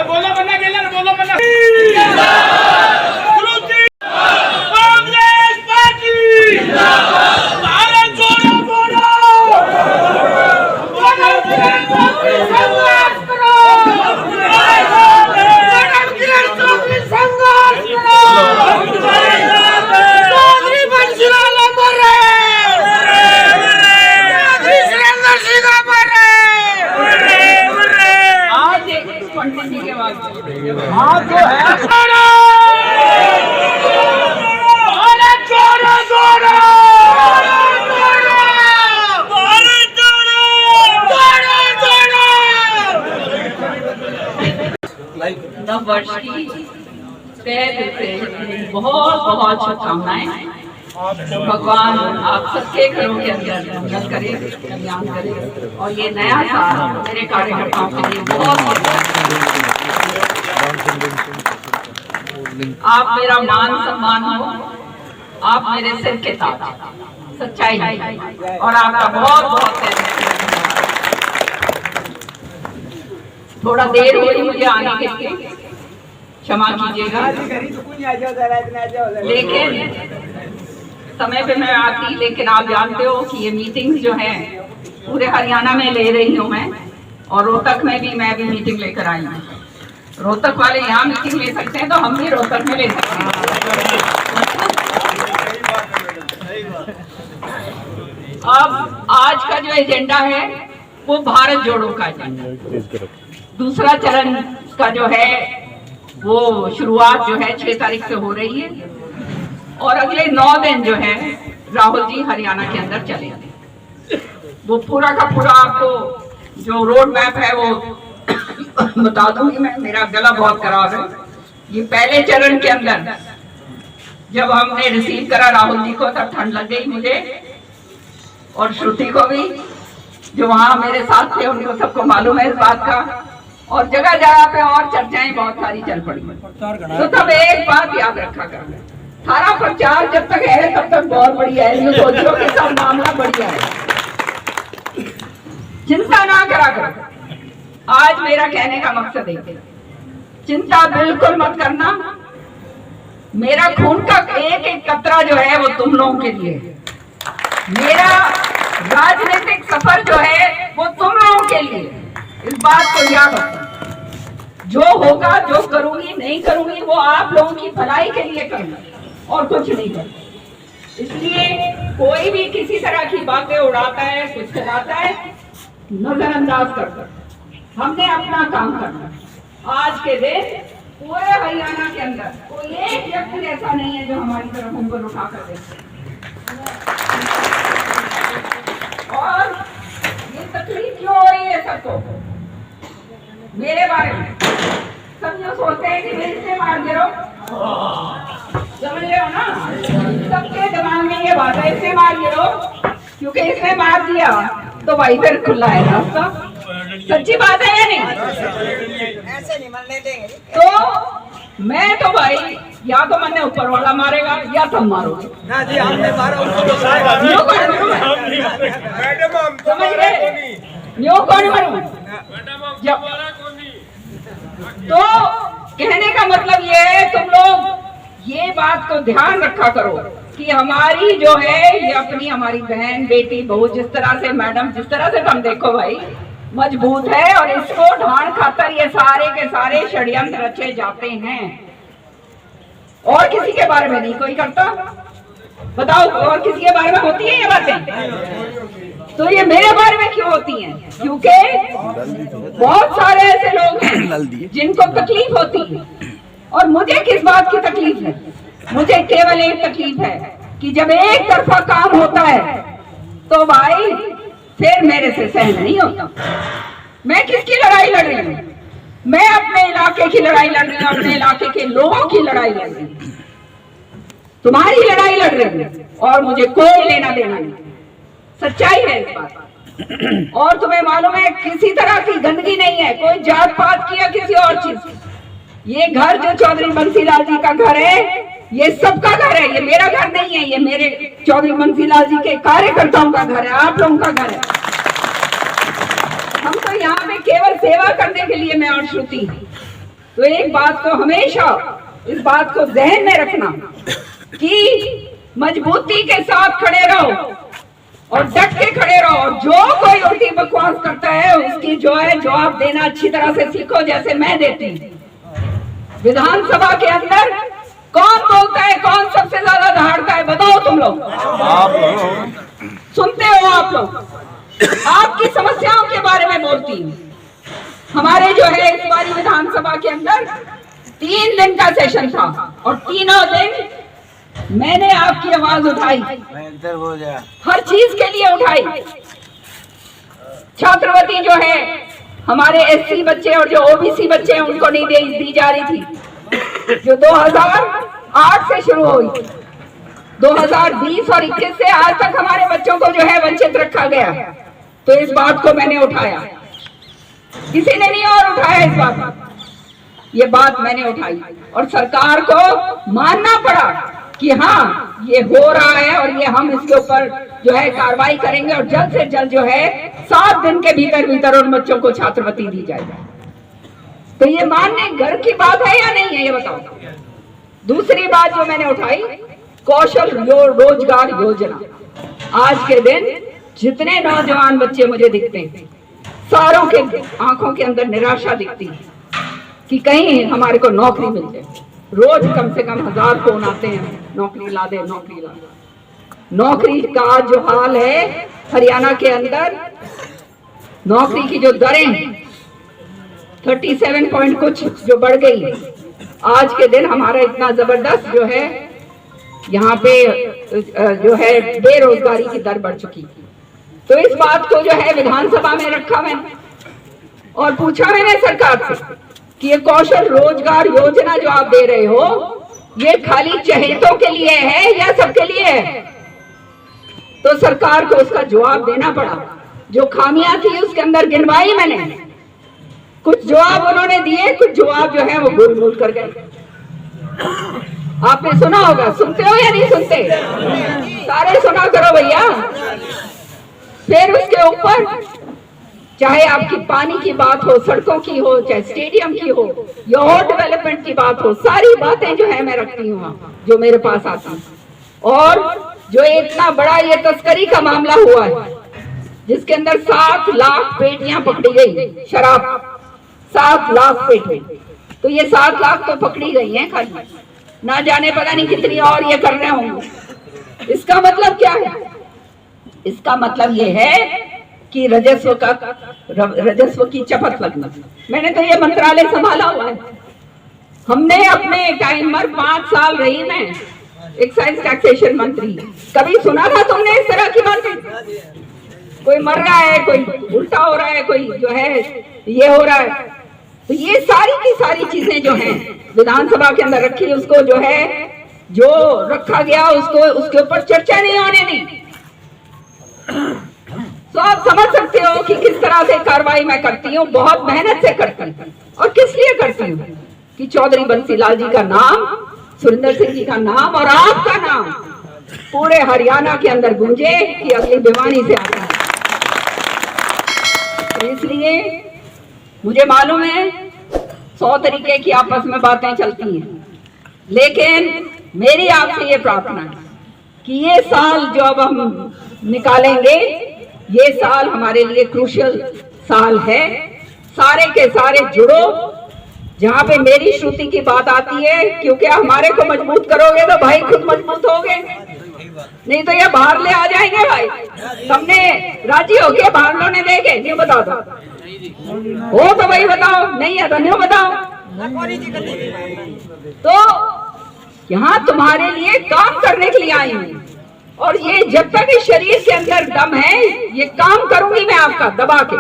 बोलो मना गेला ना, बोलो मना हाँ तो है नववर्ष की बहुत बहुत शुभकामनाएं। भगवान आप सबके घरों के अंदर मंगल करे, कल्याण करे और ये नया साल मेरे कार्यकर्ताओं के लिए बहुत आप मेरा मान सम्मान हो, आप मेरे सिर के ताज, सच्चाई और आपका बहुत बहुत थोड़ा देर हुई मुझे आने के लिए, क्षमा कीजिएगा, लेकिन समय पे मैं आती, लेकिन आप जानते हो कि ये मीटिंग्स जो है पूरे हरियाणा में ले रही हूँ मैं, और रोहतक में भी मैं भी मीटिंग लेकर आई हूँ। रोहतक वाले यहाँ मीटिंग ले सकते हैं तो हम भी रोहतक में ले सकते हैं। अब आज का जो एजेंडा है वो भारत जोड़ो का एजेंडा, दूसरा चरण का जो है वो शुरुआत जो है 6 तारीख से हो रही है और अगले 9 दिन जो है राहुल जी हरियाणा के अंदर चलेंगे। वो पूरा का पूरा आपको जो रोड मैप है वो बता दूंगी मैं, मेरा गला बहुत खराब है। ये पहले चरण के अंदर जब हमने रिसीव करा राहुल जी को तब ठंड लग गई मुझे और श्रुति को भी, जो वहाँ मेरे साथ थे उनको सबको मालूम है इस बात का, और जगह जगह पे और चर्चाएं बहुत सारी चल पड़ी। तो तब एक बात याद रखा करना, सारा प्रचार जब तक है तब तक बहुत बढ़िया है, ये सोचो कि सब मामला बढ़िया है, चिंता ना करा करो। आज मेरा कहने का मकसद है चिंता बिल्कुल मत करना, मेरा खून का एक एक कतरा जो है वो तुम लोगों के लिए, मेरा राजनीतिक सफर जो है वो तुम लोगों के लिए, इस बात को याद रखो। जो होगा, जो करूंगी नहीं करूंगी वो आप लोगों की भलाई के लिए करूंगा और कुछ नहीं करूंगा। इसलिए कोई भी किसी तरह की बातें उड़ाता है, कुछ कराता है, नजरअंदाज करता है। हमने अपना काम करना। आज के दिन पूरे हरियाणा के अंदर कोई एक व्यक्ति ऐसा नहीं है जो हमारी तरफ ऊपर उठा कर देखे। और ये तकलीफ क्यों हो रही है सबको मेरे बारे में? सब जो सोचते हैं कि मेरे से मार गिरो, समझ रहे हो ना? सबके दिमाग में ये बात है इससे मार गिरो, क्योंकि इसने मार दिया तो भाई फिर खुला है रास्ता। सच्ची बात है या नहीं? ऐसे नहीं मरने देंगे। तो मैं तो भाई या तो मैंने ऊपर वाला मारेगा या तुम मारोगे ना जी, हमने मारा उसको। समझ गए? न्यू कौन मारू? तो कहने का मतलब ये है तुम लोग ये बात को ध्यान रखा करो कि हमारी जो है ये अपनी हमारी बहन बेटी बहू जिस तरह से मैडम जिस तरह से तुम देखो भाई मजबूत है, और इसको ढांढ खातर ये सारे के सारे षड्यंत्र रचे जाते हैं और किसी के बारे में नहीं कोई करता। बताओ, और किसी के बारे में होती है ये बातें? तो ये मेरे बारे में क्यों होती हैं? क्योंकि बहुत सारे ऐसे लोग हैं जिनको तकलीफ होती है, और मुझे किस बात की तकलीफ है? मुझे केवल एक तकलीफ है कि जब एक तरफा काम होता है तो भाई फिर मेरे से सहन नहीं होता। मैं किसकी लड़ाई लड़ रही हूँ? मैं अपने इलाके की लड़ाई लड़ रही हूँ, अपने इलाके के लोगों की लड़ाई लड़ रही हूँ, तुम्हारी लड़ाई लड़ रही हूँ, और मुझे कोई लेना देना नहीं। सच्चाई है इस बात। और तुम्हें मालूम है किसी तरह की गंदगी नहीं है, कोई जात पात की या किसी और चीज की। ये घर जो चौधरी बंसीलाल जी का घर है ये सबका घर है, ये मेरा घर नहीं है, ये मेरे चौधरी बंसीलाल जी के कार्यकर्ताओं का घर है, आप लोगों का घर है। हम तो यहाँ पे केवल सेवा करने के लिए मैं और श्रुति। तो एक बात को हमेशा इस बात को जहन में रखना कि मजबूती के साथ खड़े रहो और डट के खड़े रहो, और जो कोई उल्टी बकवास करता है उसकी जो है जवाब देना अच्छी तरह से सीखो, जैसे मैं देती हूँ। विधानसभा के अंदर कौन बोलता है, कौन सबसे ज्यादा दहाड़ता है, बताओ तुम लोग। सुनते हो आप लोग, आपकी समस्याओं के बारे में बोलती हूँ। हमारे जो है इस बारी विधानसभा के अंदर 3 दिन का सेशन था और तीनों दिन मैंने आपकी आवाज उठाई, हर चीज के लिए उठाई। छात्रवृत्ति जो है हमारे एससी बच्चे और जो ओबीसी बच्चे हैं उनको नहीं दी जा रही थी, जो 2008 से शुरू हुई, 2020 और 21 से आज तक हमारे बच्चों को जो है वंचित रखा गया। तो इस बात को मैंने उठाया, किसी ने नहीं और उठाया इस बात को, ये बात मैंने उठाई और सरकार को मानना पड़ा कि हाँ ये हो रहा है और ये हम इसके ऊपर जो है कार्रवाई करेंगे और जल्द से जल्द जो है 7 दिन के भीतर उन बच्चों को छात्रवृत्ति दी जाएगी। तो ये मानने घर की बात है या नहीं है, ये बताओ। दूसरी बात जो मैंने उठाई, कौशल रोजगार योजना। आज के दिन जितने नौजवान बच्चे मुझे दिखते हैं, सारों के आंखों के अंदर निराशा दिखती है कि कहीं हमारे को नौकरी मिल जाए। रोज कम से कम 1000 फोन आते हैं, नौकरी ला दे, नौकरी ला दे। नौकरी का जो हाल है हरियाणा के अंदर, नौकरी की जो दरें 37 पॉइंट कुछ जो बढ़ गई, आज के दिन हमारा इतना जबरदस्त जो है यहाँ पे जो है बेरोजगारी की दर बढ़ चुकी। तो इस बात को जो है विधानसभा में रखा मैंने और पूछा मैंने सरकार से कि ये कौशल रोजगार योजना जो आप दे रहे हो, ये खाली चहेतों के लिए है या सबके लिए है? तो सरकार को उसका जवाब देना पड़ा। जो खामियां थी उसके अंदर गिनवाई मैंने, कुछ जवाब उन्होंने दिए, कुछ जवाब जो है वो भूल भूल कर गए। आपने सुना होगा, सुनते हो या नहीं सुनते? सारे सुना करो भैया। फिर उसके ऊपर चाहे आपकी पानी की बात हो, सड़कों की हो, चाहे स्टेडियम की हो या और डेवलपमेंट की बात हो, सारी बातें जो है मैं रखती हूँ जो मेरे पास आती हैं। और जो इतना बड़ा ये तस्करी का मामला हुआ है जिसके अंदर 7 लाख पेटियां पकड़ी गई शराब, 7 लाख पेटियां, तो ये 7 लाख तो पकड़ी गई हैं खाली, ना जाने पता नहीं कितनी और ये कर रहे होंगे। इसका मतलब क्या है? इसका मतलब ये है कि राजस्व की चपत लगना। मैंने तो ये मंत्रालय संभाला हुआ है, हमने अपने टाइम पर 5 साल रही मैं एक्साइज टैक्सेशन मंत्री। कभी सुना था तुमने इस तरह की बातें? कोई मर रहा है, कोई उल्टा हो रहा है, कोई जो है ये हो रहा है। तो ये सारी की सारी चीजें जो हैं विधानसभा के अंदर रखी, उसको जो है जो रखा गया उसको उसके ऊपर चर्चा नहीं होने दी। तो आप समझ सकते हो कि किस तरह से कार्रवाई मैं करती हूँ, बहुत मेहनत से करती हूँ। और किस लिए करती हूँ कि चौधरी बंसीलाल जी का नाम, सुरेंद्र सिंह जी का नाम और आपका नाम पूरे हरियाणा के अंदर गूंजे कि अगली भिवानी से आता है। तो इसलिए मुझे मालूम है 100 तरीके की आपस में बातें चलती हैं, लेकिन मेरी आपसे ये प्रार्थना है कि ये साल जो अब हम निकालेंगे, ये साल हमारे लिए क्रूशियल साल है। सारे के सारे जुड़ो। जहाँ पे मेरी श्रुति की बात आती है, क्योंकि हमारे को मजबूत करोगे तो भाई खुद मजबूत होगे, नहीं तो ये बाहर ले आ जाएंगे। भाई तुमने राजी हो गए बाहर लोने देंगे? नहीं बता दो, हो तो भाई बताओ, नहीं है तो नहीं बताओ। तो यहाँ तुम्हारे लिए काम करने के लिए आई हूँ, और ये जब तक इस शरीर के अंदर दम है ये काम करूंगी मैं आपका दबा के,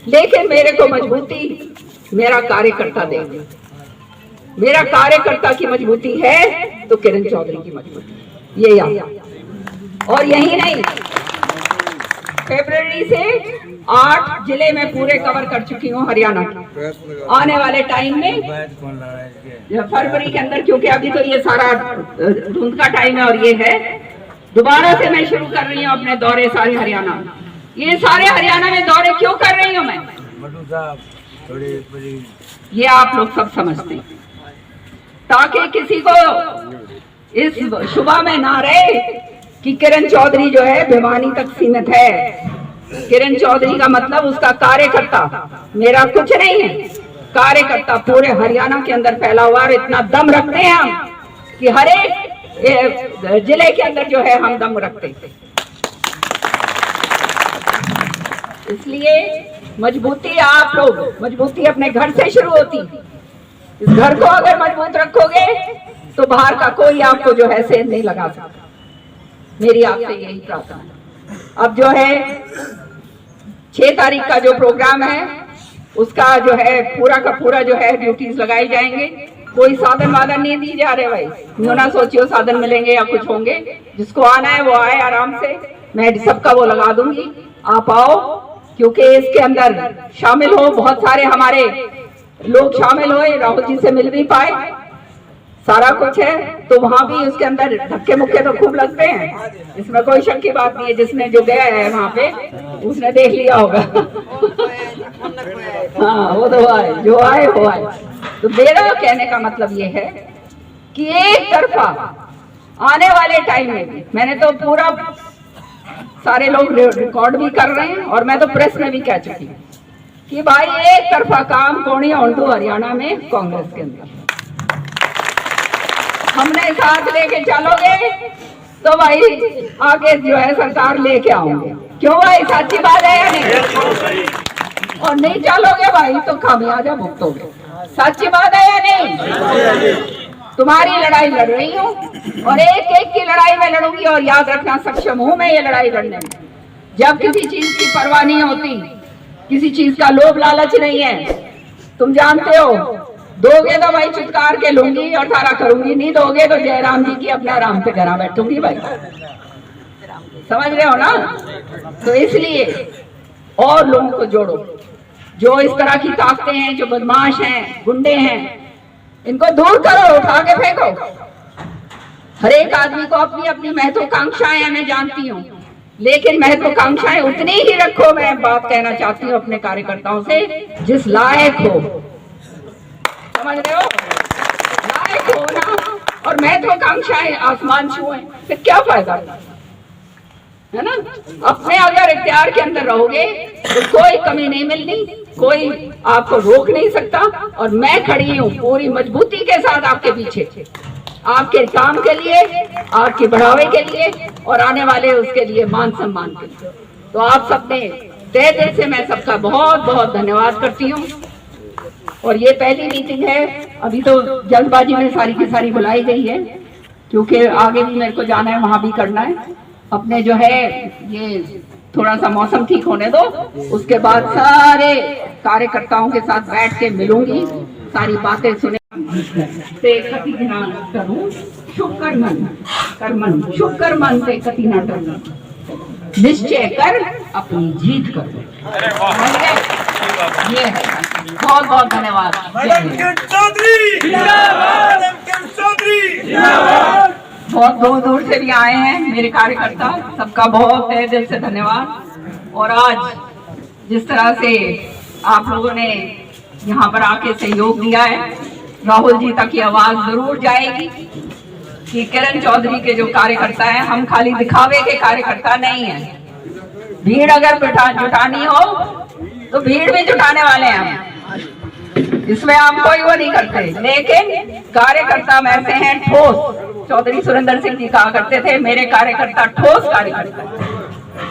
लेकिन मेरे को मजबूती मेरा कार्यकर्ता देगा। मेरा कार्यकर्ता की मजबूती है तो किरण चौधरी की मजबूती, ये याद। और यही नहीं, फरवरी से 8 जिले में पूरे कवर कर चुकी हूँ हरियाणा के। आने वाले टाइम में फरवरी के अंदर, क्योंकि अभी तो ये सारा धुंध का टाइम है और ये है, दोबारा से मैं शुरू कर रही हूँ अपने दौरे सारे हरियाणा। ये सारे हरियाणा में दौरे क्यों कर रही हूँ मैं? मधु साहब थोड़ी बड़ी ये आप लोग सब समझते हैं, ताकि किसी को इस शुभा में ना रहे कि किरण चौधरी जो है भिवानी तक सीमित है। किरण चौधरी का मतलब उसका कार्यकर्ता, मेरा कुछ नहीं है, कार्यकर्ता पूरे हरियाणा के अंदर फैला हुआ है। इतना दम रखते हैं हम कि हर एक जिले के अंदर जो है हम दम रखते हैं। इसलिए मजबूती आप लोग, मजबूती अपने घर से शुरू होती। इस घर को अगर मजबूत रखोगे तो बाहर का कोई आपको जो है सेंध नहीं लगा सकता। मेरी आपसे यही प्रार्थना है। अब जो है 6 तारीख का जो प्रोग्राम है उसका जो है पूरा का पूरा जो है ड्यूटीज लगाई जाएंगे। कोई साधन वाधन नहीं दी जा रहे भाई, यूं ना सोचियो साधन मिलेंगे या कुछ होंगे। जिसको आना है वो आए आराम से, मैं सबका वो लगा दूंगी। आप आओ, क्योंकि इसके अंदर शामिल हो, बहुत सारे हमारे लोग शामिल हुए, राहुल जी से मिल भी पाए, सारा कुछ है। तो वहां भी उसके अंदर धक्के मुक्के तो खूब लगते हैं, इसमें कोई शक की बात नहीं है। जिसने जो गया है वहां पे उसने देख लिया होगा। हाँ वो तो आए, जो आए वो आए। तो मेरा कहने का मतलब ये है कि एक तरफा आने वाले टाइम में भी, मैंने तो पूरा सारे लोग रिकॉर्ड भी कर रहे हैं और मैं तो प्रेस में भी कह चुकी हूँ कि भाई एक तरफा काम कोणी उर्दू हरियाणा में कांग्रेस के अंदर हमने साथ लेके चलोगे तो भाई आगे जो है सरकार लेके आओगे। क्यों भाई, सच्ची बात है या नहीं? और नहीं चलोगे भाई तो खामियाजा भुगतोगे। सच्ची बात है या नहीं? तुम्हारी लड़ाई लड़ रही हूँ और एक एक की लड़ाई में लड़ूंगी, और याद रखना सक्षम हूं मैं ये लड़ाई लड़ने में। जब किसी चीज की परवाह नहीं होती, किसी चीज का लोभ लालच नहीं है, तुम जानते हो, दोगे तो भाई चित्कार के लूंगी और सारा करूंगी, नहीं दोगे तो जयराम जी की अपने आराम से घर बैठूंगी भाई। समझ रहे हो ना? तो इसलिए और लोगों को जोड़ो, जो इस तरह की ताकतें हैं, जो बदमाश हैं, गुंडे हैं, इनको दूर करो, उठा के फेंको। हर एक आदमी को अपनी अपनी महत्वाकांक्षाएं है, मैं जानती हूँ, लेकिन महत्वाकांक्षाएं उतनी ही रखो। मैं बात कहना चाहती हूँ अपने कार्यकर्ताओं से, जिस लायक हो, समझ रहे हो, लायक हो ना, और महत्वाकांक्षाएं आसमान छुए, फिर क्या फायदा है ना? अपने अगर इख्तियार के अंदर रहोगे तो कोई कमी नहीं मिलनी, कोई आपको रोक नहीं सकता। और मैं खड़ी हूँ पूरी मजबूती के साथ आपके पीछे, आपके काम के लिए, आपके बढ़ावे के लिए और आने वाले उसके लिए मान सम्मान के लिए। तो आप सबने तहे दिल से मैं सबका बहुत बहुत धन्यवाद करती हूँ। और ये पहली मीटिंग है, अभी तो जल्दबाजी में सारी की सारी बुलाई गई है, क्योंकि आगे भी मेरे को जाना है, वहां भी करना है। अपने जो है ये थोड़ा सा मौसम ठीक होने दो, उसके बाद सारे कार्यकर्ताओं के साथ बैठ के मिलूंगी, सारी बातें सुने से कति ध्यान करूं, शुभ कर्मन शुभ कर्मन से कति न डरूं, निश्चय कर अपनी जीत कर। ये है, बहुत बहुत धन्यवाद। बहुत दूर दूर से भी आए हैं मेरे कार्यकर्ता, सबका बहुत तहे दिल से धन्यवाद। और आज जिस तरह से आप लोगों ने यहाँ पर आके सहयोग दिया है, राहुल जी तक ये आवाज जरूर जाएगी कि किरण चौधरी के जो कार्यकर्ता हैं, हम खाली दिखावे के कार्यकर्ता नहीं हैं। भीड़ अगर जुटानी हो तो भीड़ भी जुटाने वाले हैं हम, इसमें हम कोई वो नहीं करते, लेकिन कार्यकर्ता में से हैं ठोस। चौधरी सुरेंद्र सिंह जी कहा करते थे, मेरे कार्यकर्ता ठोस कार्यकर्ता,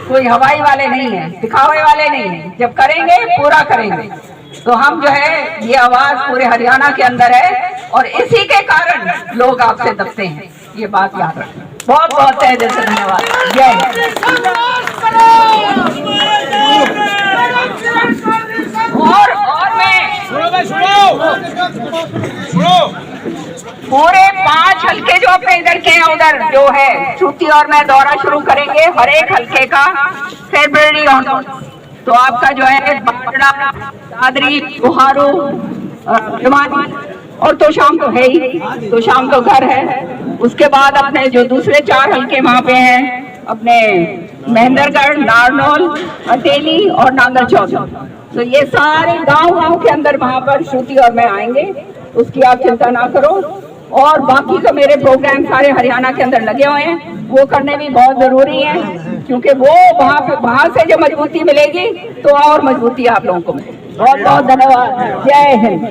कोई हवाई वाले नहीं है, दिखावे वाले नहीं है, जब करेंगे पूरा करेंगे। तो हम जो है ये आवाज पूरे हरियाणा के अंदर है और इसी के कारण लोग आपसे दबते हैं, ये बात याद रखना। बहुत बहुत तहे दिल से धन्यवाद। जय और मैं पूरे 5 हल्के जो अपने इधर के हैं, उधर जो है श्रुति और मैं दौरा शुरू करेंगे हर एक हल्के का फेब्रुअरी तो आपका जो है बाटड़ा, दादरी, गुहारू, भिवानी और तो शाम तो है ही, तो शाम तो घर है। उसके बाद अपने जो दूसरे 4 हल्के वहां पे हैं, अपने महेंद्रगढ़, नारनौल, अटेली और नांगल चौक। तो ये सारे गांव के अंदर वहां पर श्रुति और मैं आएंगे, उसकी आप चिंता ना करो। और बाकी तो मेरे प्रोग्राम सारे हरियाणा के अंदर लगे हुए हैं, वो करने भी बहुत जरूरी है, क्योंकि वो वहां से जो मजबूती मिलेगी तो और मजबूती आप लोगों को मिलेगी। बहुत बहुत धन्यवाद। जय हिंद।